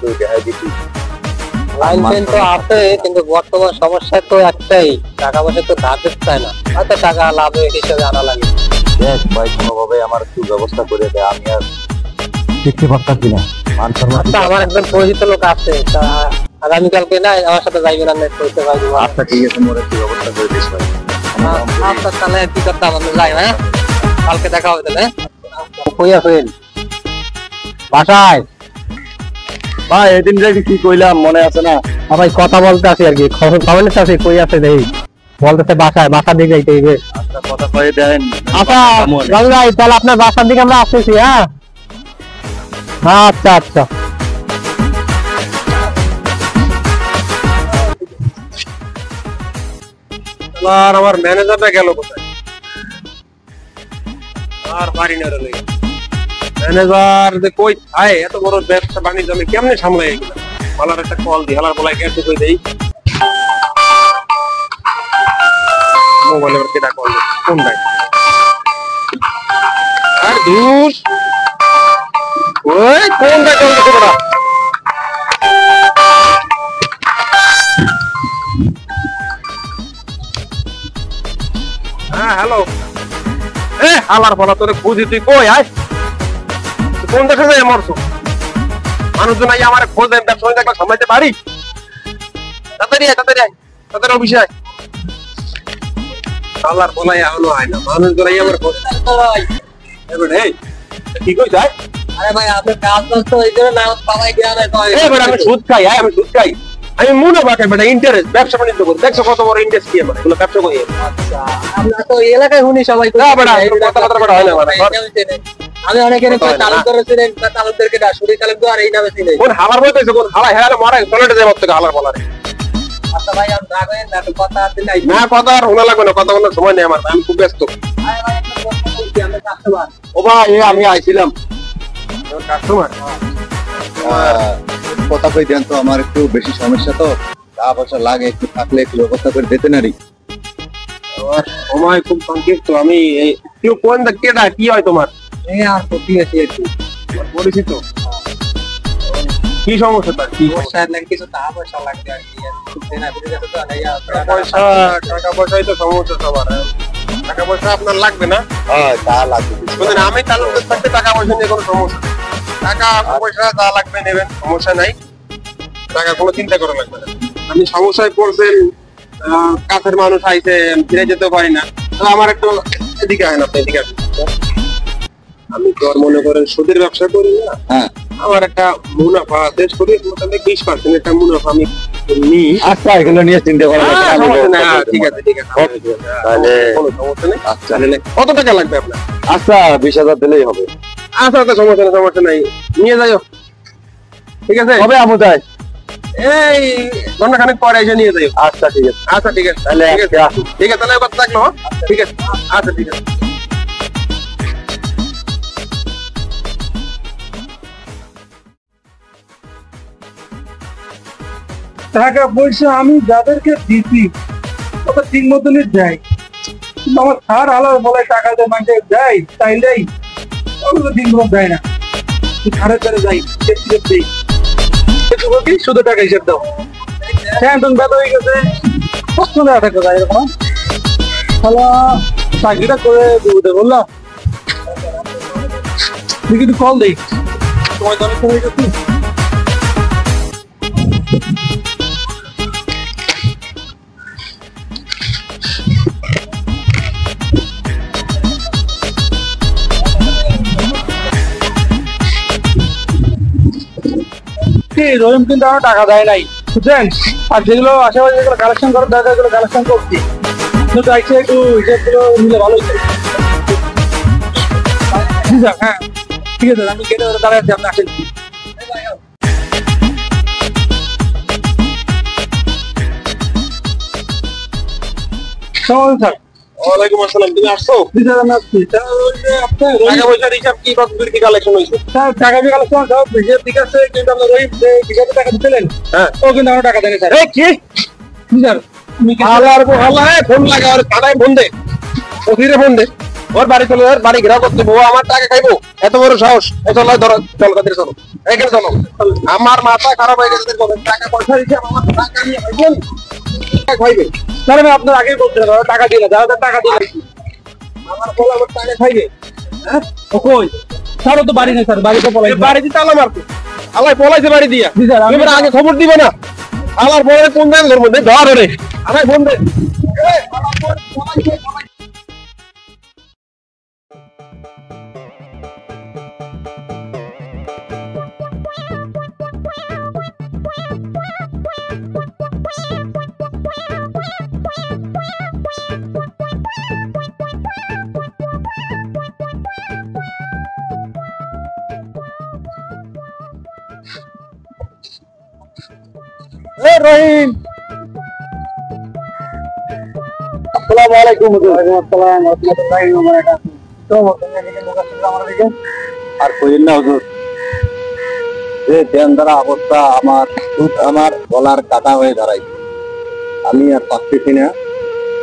একটু দেখা দিতি। লাইন ফ্যান তো আছে, কিন্তু বর্তমান সমস্যা তো একটাই, টাকা পয়সা তো ধার দিতে চায় না, হয়তো টাকা লাভের হিসেবে আনা লাগে। দেখ ভাই, কোনোভাবে আমার একটু ব্যবস্থা করে দে, আমি আর দেখতে পারতাছি না। আচ্ছা, আমার একজন পরিচিত লোক আছে, তা আগামীকালকে না আমার সাথে যাইবেন, আমি পৌঁছে পারবো। আচ্ছা ঠিক আছে, মোর একটু ব্যবস্থা করে দিস ভাই। আচ্ছা, তাহলে কি করতে হবে, যাই। হ্যাঁ, কালকে দেখা হবে তাহলে। কই আছেন? বাসায়? ভাই এদিন যে কি কইলাম মনে আছে না? ভাই কথা বলতে আছি আর কি, খবর নিতে আছি। কই আছে দেখি, বলতেছে বাসায়, বাসার দিকে যাইতে হইবে। আচ্ছা, কথা কয়ে দেন। আচ্ছা রাজু ভাই, তাহলে আপনার বাসার দিকে আমরা আসতেছি। হ্যাঁ, আচ্ছা আচ্ছা। আর আমার ম্যানেজারটা গেল কোথায়? আর পারি না রে ম্যানেজার যে কই আয়, এত বড় ব্যবসা বাণিজ্য আমি কেমনে সামলাই এগুলা? বলার একটা কল দি, হালার বলাই কে কই দেই। মোবাইলে কেটা কল দে, কোন ভাই? আর দুস ওই কোন ভাই কল দিতে বড়া? হ্যাঁ হ্যালো। এ হালার বলা তোরে খুঁজি, তুই কই আয়? কোন দেশে যাই মরছো? মানুষজন আই আমার খোঁজ দেন, ব্যবসা বাণিজ্য একবার সামলাইতে পারি? তাড়াতাড়ি আয়, তাড়াতাড়ি আয়, তাড়াতাড়ি অফিসে আয়। হালার বলাই এখনো আয় না, মানুষজন আই আমার খোঁজ। এবারে এই কি কই যায়? আরে ভাই, আপনার কাজ তো এই জন্য না পাওয়াই গিয়া না। এবারে আমি সুদ খাই, আমি সুদ খাই, আমি মনে বাকে বেটা ইন্টারেস্ট ব্যবসা বাণিজ্য করি। দেখছো কত বড় ইন্টারেস্ট কি আমার, এগুলো ব্যবসা করি। আচ্ছা, আমরা তো এই এলাকায় শুনি সবাই। না বেটা, কথা বেটা হয় না মানে। আমি অনেকের তালুকদার ছিলেন, তালুকদারকে শুনি তালুকদার এই নামে চিনি। কোন হালার বলতেছে, কোন হালা হেলালে মারা টয়লেটে যাই মত হালার বলারে। আচ্ছা ভাই, আমি রাখেন না, কথা আছে নাই? না, কথা আর শোনা লাগবে না, কথা বলার সময় নেই আমার, আমি খুব ব্যস্ত। আরে ভাই, একটা কথা বলছি, আমরা কাস্টমার। ও ভাই, আমি আইছিলাম কাস্টমার। কথা কই দেন তো, আমার একটু বেশি সমস্যা তো, টাকা পয়সা লাগে, একটু থাকলে একটু ব্যবস্থা করে দিতে নারি। আমার সময় খুব সংক্ষিপ্ত, আমি কেউ কোন কেটা কি হয় তোমার? এই আর ক্ষতি আছে একটু পরিচিত। কি সমস্যা তার? কি সমস্যা লাগে? কিছু টাকা পয়সা লাগবে আর কি। দেনা বিলে যাতে তো আনাইয়া পয়সা, টাকা পয়সাই তো সমস্যা সবার। টাকা পয়সা আপনার লাগবে না? হ্যাঁ, তা লাগবে। বুঝলেন, আমি তালুকদার থাকতে টাকা পয়সা নিয়ে কোনো সমস্যা নেই। টাকা পয়সা যা লাগবে নেবেন, সমস্যা নাই, টাকা কোনো চিন্তা করা লাগবে না। আমি সমস্যায় পড়ছেন, কাছের মানুষ আইছে, ফিরে যেতে পারি না, তো আমার একটু এদিকে হয় না, আপনি এদিকে আসুন। আমি তো আর মনে করেন সুদের ব্যবসা করি না, হ্যাঁ, আমার একটা মুনাফা দেশ করি, মোটামুটি 20% একটা মুনাফা আমি নিই। আচ্ছা, এগুলো নিয়ে চিন্তা করা লাগবে না। সমস্যা নাই, ঠিক আছে ঠিক আছে, তাহলে কোনো সমস্যা নেই। আচ্ছা, তাহলে কত টাকা লাগবে আপনার? আচ্ছা 20,000 দিলেই হবে। আচ্ছা আচ্ছা, সমস্যা নেই, সমস্যা নাই, নিয়ে যাইও। ঠিক আছে, কবে আমু যাই? এই ঘন্টা খানিক পরে এসে নিয়ে যাইও। আচ্ছা ঠিক আছে, আচ্ছা ঠিক আছে, তাহলে ঠিক আছে, আজকে ঠিক আছে, তাহলে কথা থাকলো। ঠিক আছে, আচ্ছা ঠিক আছে। টাকা পয়সা আমি যাদেরকে দিছি ওটা ঠিক মতনই দেয়, কিন্তু আমার সার আলাদা বলে টাকা দিয়ে মানুষের দেয় চাইলেই ওগুলো ঠিক মতো দেয় না। সাড়ে চারে যাই দেই, শুধু টাকা হিসেব দাও। হ্যাঁ, তুমি বেদ হয়ে গেছে, কষ্ট দেওয়া থাকে যায় এরকম। তাহলে চাকরিটা করে দেবো বললাম, তুই কিন্তু কল দিই, তোমার দলের হয়ে গেছে। রহিম কিন্তু আমার টাকা দেয় নাই, বুঝছেন? আর যেগুলো আশেপাশে যেগুলো কালেকশন করার দরকার এগুলো কালেকশন করছি, কিন্তু চাইছে একটু হিসেবগুলো নিলে ভালো হইছে। হ্যাঁ ঠিক আছে, আমি কেটে দাঁড়ায় আছি, আপনি আসেন। স্যার, ওয়ালাইকুম আসসালাম, তুমি আসছো? টাকা পয়সার হিসাব কি, কতদূর কি কালেকশন হয়েছে? টাকা দিয়ে কালেকশন সব হিসেব ঠিক আছে, কিন্তু আপনার রহিম যে হিসাবে টাকা দিচ্ছিলেন হ্যাঁ, ও কিন্তু আমার টাকা দেয়নি স্যার। এই কি স্যার, হালার হালা ফোন লাগা, আর কানায় ফোন দে, অফিসে ফোন দে। ওর বাড়ি চলে ওর বাড়ি ঘেরাও করতে ও আমার টাকা খাইবো এত বড় সাহস চলো ধরো চলো কাদের চলো এখানে চলো আমার মাথা খারাপ হয়ে গেছে টাকা পয়সা দিচ্ছে আমার টাকা নিয়ে খাইবেন টাকা খাইবে তাহলে আমি আপনার আগেই বলতে টাকা দিয়ে না যারা টাকা দিয়ে আমার বলে আমার টাকা খাইবে হ্যাঁ ও কই স্যার ও তো বাড়ি নেই স্যার বাড়িতে পলাই বাড়িতে তালা মারতে আল্লাহ পলাইছে বাড়ি দিয়া জি স্যার আমি তুমি আগে খবর দিবে না আমার বলে কোন দাম ধরবো ধর রে আমার ফোন দে রহিম আসসালামু আলাইকুম ওয়ালাইকুম আসসালাম রাহমাতুল্লাহি ওয়া বারাকাতুহু তো আমার দিকে আর কইেন না হুজুর যে দেন দ্বারা অবস্থা আমার গলার কাটা হয়ে দাঁড়াইছে আমি আর পাচ্ছি না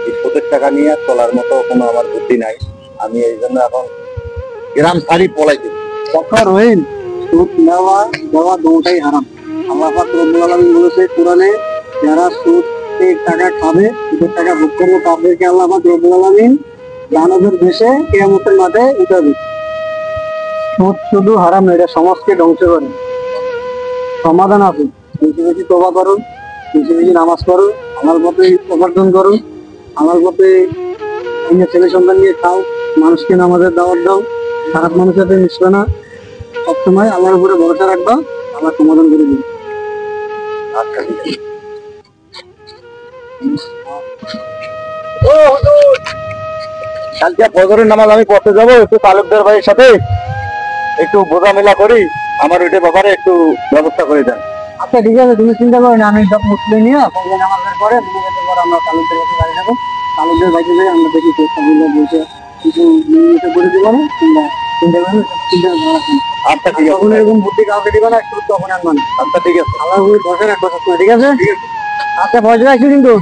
এই 70 টাকা নিয়ে চলার মতো কোনো আমার বুদ্ধি নাই আমি এই জন্য এখন গ্রাম ছাড়ি পলাইছি কথা রহিম সুদ নেওয়া দেওয়া দুটোই হারাম আল্লাহ পাক রব্বুল আলামিন বলেছে কোরআনে যারা সুদের টাকা খাবে সুদের টাকা ভোগ করবে তাদেরকে আল্লাহ পাক রব্বুল আলামিন দানবের দেশে কিয়ামতের মাঠে উঠাবে সুদ শুধু হারাম নয়, এটা সমাজকে ধ্বংস করে। সমাধান আছে, বেশি বেশি তওবা করো, বেশি বেশি নামাজ পড়ো, আমার পথে উপার্জন করো, আমার পথে ছেলে সন্তান নিয়ে খাও, মানুষকে নামাজের দাওয়াত দাও, খারাপ মানুষের সাথে মিশবে না, সবসময় আল্লাহর উপরে ভরসা রাখবা, আল্লাহ সমাধান করে দিবে। আচ্ছা ঠিক আছে। কালকে ফজরের নামাজ আমি পড়তে যাবো, একটু তালুকদার ভাইয়ের সাথে একটু বোঝামেলা করি, আমার ওইটা ব্যাপারে একটু ব্যবস্থা করে দেন। আচ্ছা ঠিক আছে, তুমি চিন্তা করো না, আমি সব মুসলিম নিয়ে ফজর নামাজের পরে মনে পর আমরা তালুকদার কাছে গাড়ি যাবো, তালুকদার ভাইকে যাই আমরা দেখি বলছে কিছু নিয়মিত করে দিব না, কিংবা চিন্তা করো চিন্তা করা। আচ্ছা ঠিক আছে, তখন এরকম বুদ্ধি কাউকে দিবে না, একটু তখন আনবেন। আচ্ছা ঠিক আছে, আল্লাহ বসে রাখবো সবসময়, ঠিক আছে? আচ্ছা ভয় রাখছি কিন্তু।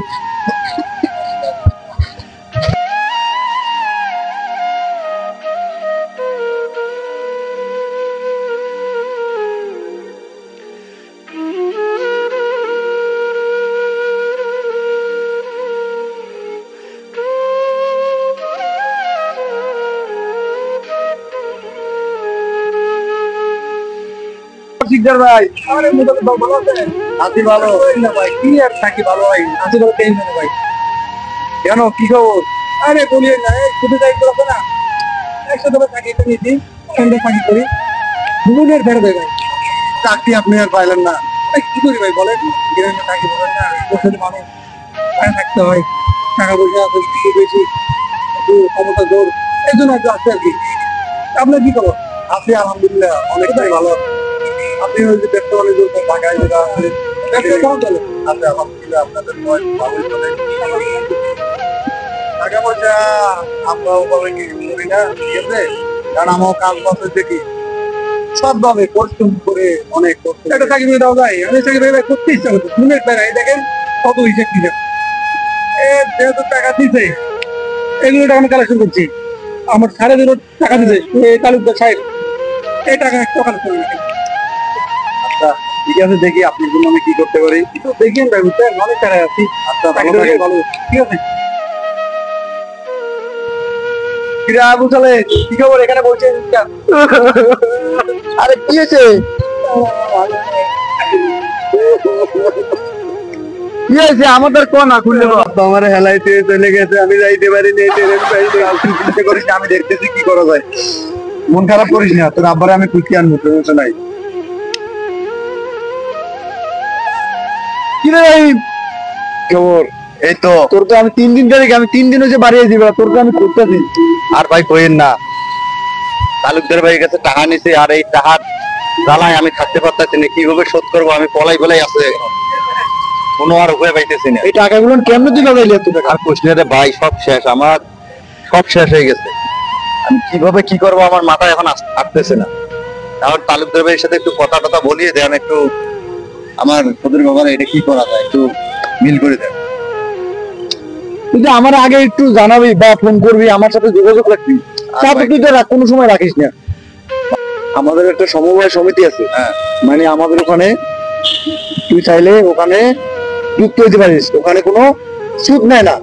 শিকদার ভাই আরে মোটামুটি ভালো আছেন? আছি ভালো। না ভাই, কি আর থাকি ভালো ভাই, আছি ভালো, টেনশন নেই ভাই। কেন, কি খবর? আরে বলিয়েন না, এই শুধু দায়িত্ব আছে না, একসাথে থাকি তো নিয়েছি, সন্ধ্যে থাকি করি, দুপুরের ফেরত দেয় ভাই। চাকরি আপনি আর পাইলেন না? এই কি করি ভাই বলেন, গ্রামে থাকি বলেন না, বছর মানুষ পায়ে থাকতে হয়, টাকা পয়সা আছে একটু বেশি, একটু ক্ষমতা জোর, এই জন্য একটু আসছে আর কি। আপনার কি খবর? আছি আলহামদুলিল্লাহ, অনেকটাই ভালো। আপনি ওই যে ব্যবসা বাণিজ্য ঢাকায় যেটা আছে, ব্যবসা কেমন চলে? আছে আলহামদুলিল্লাহ, আপনাদের বয়স ভালোই চলে। টাকা পয়সা আমরা ওভাবে কিছু করি না, ঠিক আছে? কারণ আমার কাজ বাজ দেখি সবভাবে পরিশ্রম করে অনেক করতে একটা চাকরি দাও ভাই, আমি চাকরি ভাই করতে ইচ্ছা করছে, শুনের বেড়া, এই দেখেন কত হিসেব কিসেব, যেহেতু টাকা দিছে এগুলো টাকা আমি কালেকশন করছি, আমার সাড়ে দুটো টাকা দিছে এই তালুকদার সাহেব, এই টাকা একটা কালেকশন। আচ্ছা ঠিক আছে, দেখি আপনার জন্য আমি কি করতে পারি। তো দেখেন ভাই, বুঝছেন অনেক টাকায় আছি, আচ্ছা চাকরি ভালো থাকেন। ভালো, ঠিক আছে? কিরা আবু সালে, কি খবর? এখানে বলছেন কেন? আরে কি হয়েছে? কি হয়েছে আমাদের কোন খুললে আমার হেলাইতে চলে গেছে, আমি যাইতে পারিনি, চিন্তা করিস না, আমি দেখতেছি কি করা যায়। মন খারাপ করিস না, তোর আব্বারে আমি খুশি আনবো, সমস্যা নাই। কি রে খবর? এই তো তোর তো আমি 3 দিন তারিখ, আমি 3 দিন হচ্ছে বাড়িয়ে দিবা, তোর তো আমি করতেছি। আর ভাই কইেন না, তালুকদার ভাইয়ের কাছে টাকা নিছে, আর এই টাকার জ্বালায় আমি থাকতে পারতেছি না, কিভাবে শোধ করবো, আমি পলাই আছে, কোনো আর উপায় পাইতেছি না। এই টাকাগুলো কেমনে দিবা যাইলে এত টাকা? আর কোশ্চেন রে ভাই, সব শেষ, আমার সব শেষ হয়ে গেছে, আমি কিভাবে কি করবো আমার মাথায় এখন আসতেছে না। আমার তালুকদার ভাইয়ের সাথে একটু কথা টথা বলিয়ে দেন, একটু আমার তোদের ব্যাপারে এটা কি করা যায় একটু মিল করে দেন। তুই আমার আগে একটু জানাবি বা ফোন করবি, আমার সাথে যোগাযোগ রাখবি। চা তো তুই তো কোনো সময় রাখিস না। আমাদের একটা সমবায় সমিতি আছে, মানে আমাদের ওখানে তুই চাইলে ওখানে যুক্ত হইতে পারিস, ওখানে কোনো সুদ নেয় না।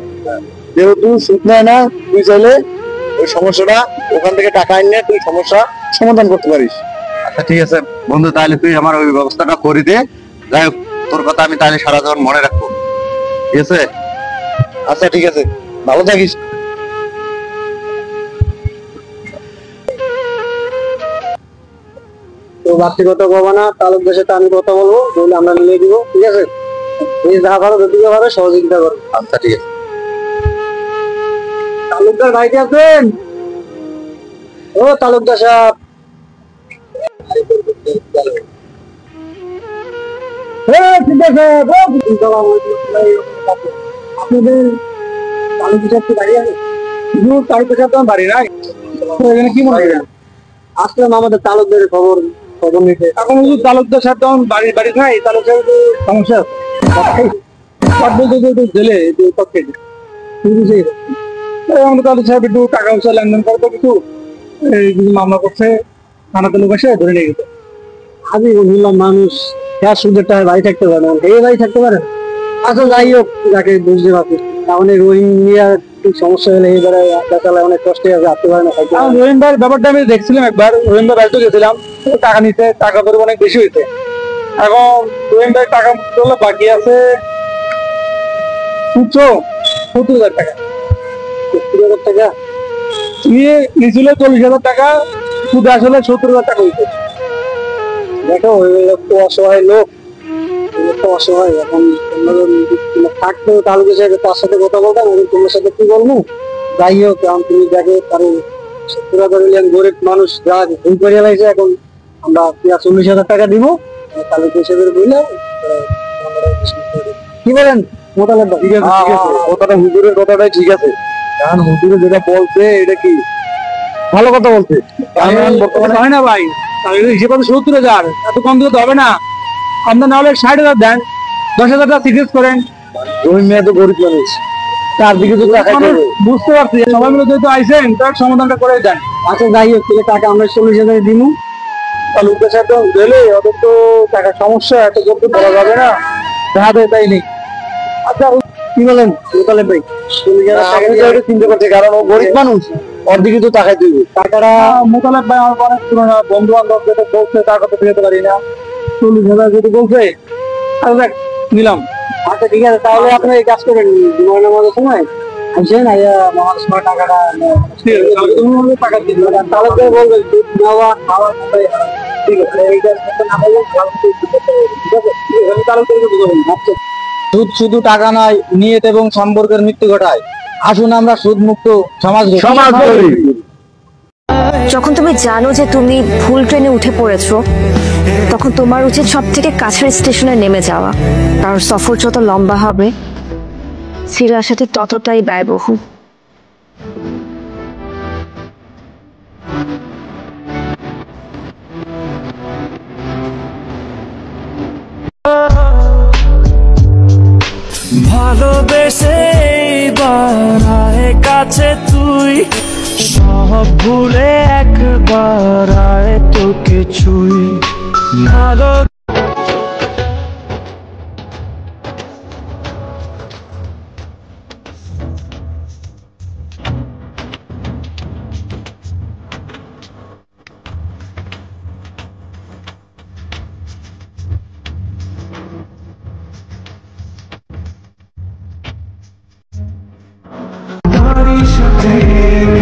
যেহেতু সুদ নেয় না, তুই চাইলে ওই সমস্যাটা ওখান থেকে টাকা এনে তুই সমস্যা সমাধান করতে পারিস। আচ্ছা ঠিক আছে বন্ধু, তাহলে তুই আমার ওই ব্যবস্থাটা করে দে। যাই হোক, তোর কথা আমি তাহলে সারা জীবন মনে রাখবো, ঠিক আছে? আচ্ছা ঠিক আছে, ভালো থাকিস। তো বাড়তি কথা বলবো না, তালুকদার সাথে আমি কথা বলবো, বলে আমরা মিলিয়ে দিব, ঠিক আছে? এই যা পারো যদিকে পারো সহযোগিতা করো। আচ্ছা ঠিক আছে। তালুকদার ভাইকে আছেন? ও তালুকদার সাহেব, ঠিক আছে। আপনাদের তালুকদার সাহেব কি বাড়ি আছে? তালুকদার সাহেব তো আমার বাড়ি নাই। তো এখানে কি মনে করেন? আসলাম আমাদের তালুকদারের খবর নিতে। এখন হুজুর তালুকদার সাহেব তো আমার বাড়ি নাই, তালুকদার তো সমস্যা আছে। সব বলতে তো একটু জেলে একটু পক্ষে আমাদের তালুক সাহেব একটু টাকা পয়সা লেনদেন করে তো কিছু এই কিছু মামলা করছে, থানাতে লোক এসে ধরে নিয়ে গেছে। আমি বললাম মানুষ সুদের টাকা বাড়ি থাকতে পারে না, এই বাড়ি থাকতে পারে না। আচ্ছা যাই হোক, যাকে বুঝতে পারছি তাহলে রোহিং নিয়ে একটু সমস্যা হলে এই বেড়ায় চালায় অনেক কষ্টে আছে, আসতে পারে না। রহিম ভাইয়ের ব্যাপারটা আমি দেখছিলাম একবার, রহিম ভাই বাড়িতে গেছিলাম, টাকা নিতে, টাকা করে অনেক বেশি হয়েছে। এখন রহিম ভাই টাকা তোলা বাকি আছে 70,000 টাকা। 70,000 টাকা নিয়ে নিয়েছিল 40,000 টাকা, সুদ আসলে 70,000 টাকা হয়েছে। দেখো ওই লোক তো অসহায় লোক, ওই লোক তো অসহায়। এখন থাকতেও তালুকে সাহেব তার সাথে কথা বলতাম, এখন তোমার সাথে কি বলবো? যাই হোক, এখন তুমি দেখো কারণ 70,000 গরিব মানুষ যা ভুল করে লাগছে, এখন আমরা 40,000 টাকা দিব তালুকে সাহেবের বইলে। কি বলেন মোতালেব ভাই? ঠিক আছে ঠিক আছে, কথাটা হুজুরের কথাটাই ঠিক আছে। কারণ হুজুরে যেটা বলছে এটা কি ভালো কথা বলছে। কারণ বর্তমানে হয় না ভাই, তাহলে হিসেবে 70,000, এত কম দিলে তো হবে না। আপনার না হলে 60,000 দেন, 10,000 টাকা সিরিয়াস করেন। রহিম মিয়া তো গরিব মানুষ, তার দিকে তো তাকাইতে হবে। বুঝতে পারছি, সবাই মিলে যেহেতু আইসেন তার সমাধানটা করে দেন। আচ্ছা যাই হোক, তাহলে টাকা আমরা 40,000 দিব। তালুকদার সাহেব তো গেলে ওদের তো টাকার সমস্যা, এত জলদি করা যাবে না, যা দেয় তাই নেই। আচ্ছা কি বলেন মোতালেব ভাই? 40,000 টাকা আমি তো এটা চিন্তা করছি, কারণ ও গরিব মানুষ, ওর দিকে তো তাকাইতে হবে। টাকাটা মোতালেব ভাই আমার অনেক পুরোনো বন্ধু বান্ধব, যেটা বলছে টাকা তো ফেরতে পারি না, 40,000 যদি বলছে, আচ্ছা দেখ নিলাম। আচ্ছা ঠিক আছে, তাহলে আপনি এই কাজ করেন, জুমার নামাজের সময় আসেন, নামাজ সময় টাকাটা ঠিক আছে, তাহলে তুমি আমাকে টাকা দিন। তাহলে তো বলবেন দুধ নেওয়া খাওয়ার মতো। ঠিক আছে, এই কাজ করতে না পারলে ভালো কিছু করতে হবে। ঠিক আছে, আমি তাহলে করে বুঝাবেন। আচ্ছা, সুদ শুধু টাকা নয়, নিয়ত এবং সম্পর্কের মৃত্যু ঘটায়। আসুন আমরা সুদ মুক্ত সমাজ গড়ি। যখন তুমি জানো যে তুমি ভুল ট্রেনে উঠে পড়েছো, তখন তোমার উচিত সব থেকে কাছের স্টেশনে নেমে যাওয়া, কারণ সফর যত লম্বা হবে ফিরে আসাতে ততটাই ব্যয়বহুল। ভালোবেসে এইবার আয় কাছে তুই, সব ভুলে একবার আয় তোকে ছুই। ভালো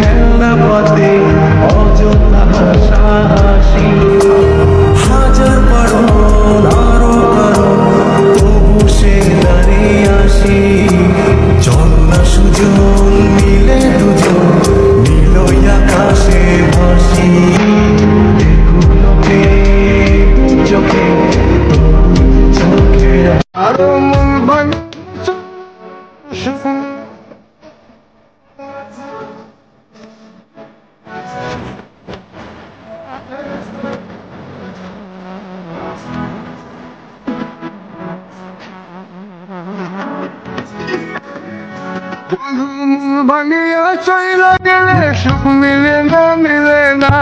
খেলনা পথে অযথা হাসাহাসি, হাজার বারণ আরো কারণ তবু সে দাঁড়িয়ে আসি। চল না সুজন মিলে দুজন, নীলই আকাশে ভাসি। এগুলোকে চোখে চোখে আরো মন ভাঙ ভাঙিয়া চইলা গেলে সুখ মিলে না মিলে না।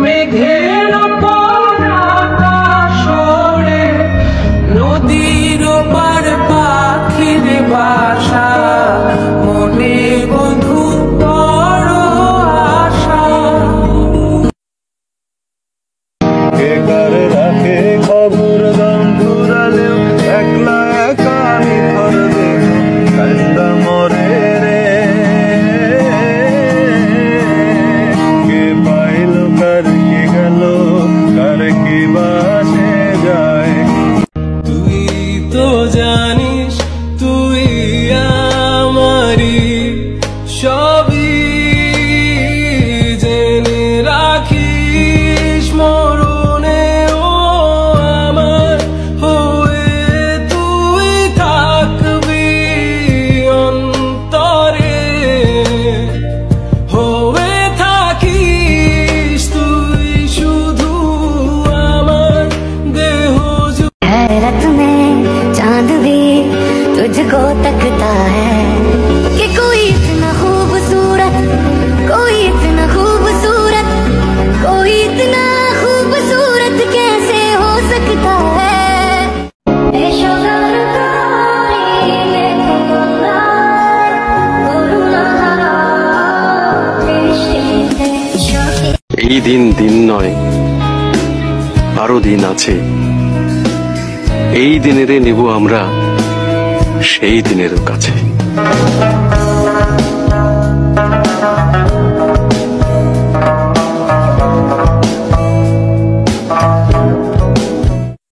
মেঘের ওপর আকাশ ওড়ে, নদীর ওপার পাখির বাসা, মনে বধূ বড় আশা। কে কার রাখে খবর দাম ফুরালেও একলা একা আমি ধরবে কান্দা মরে রে। কে পাইল কার কি গেল কার কি বাসে যায়। তুই তো জানিস তুই আমারি সবই, জেনে রাখিস মরণে ও আমার হয়ে তুই থাকবি অন্তরে, হয়ে থাকিস তুই শুধু আমার দেহ। हैरत में चांद भी तुझको तकता है कि कोई इतना खूबसूरत, कोई इतना खूबसूरत, कोई इतना खूबसूरत कैसे हो सकता है। ए शोगर कोई देखो गंगार, करुणा हरा दृष्टि है। এই দিন দিন নয়, আরো দিন আছে। এই দিনেরে নেব আমরা সেই দিনেরও কাছে।